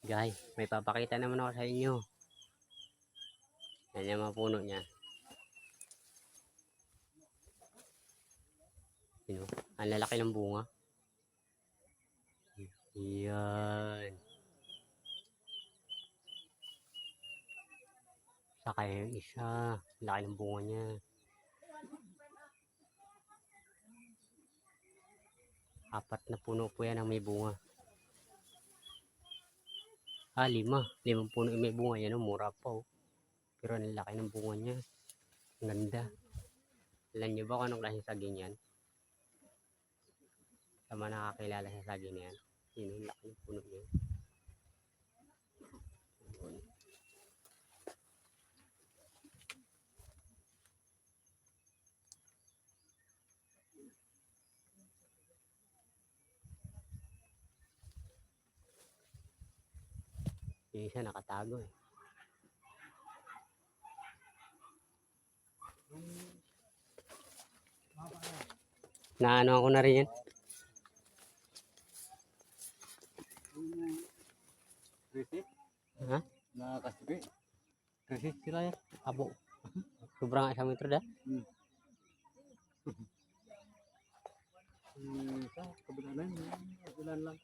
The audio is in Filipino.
Guys, may papakita naman ako sa inyo. Yan yung mga puno niya. Yun, ang lalaki ng bunga. Yan. Saka yung isa. Laki ng bunga niya. Apat na puno po yan ang may bunga. 5. 5 puno yung may bunga. Yan ang mura pa oh. Pero ang laki ng bunga niya. Ang ganda. Alam niyo ba kung anong klaseng saging yan? Sa mga nakakilala sa saging yan. Yun yung laki ng puno niya. Yung isa nakatago eh. Naano ako na rin yan. Ha? Nakakasipi. Kasi sila yan. Abo. Sobrang 1 metro dah. Sa kabilaan lang.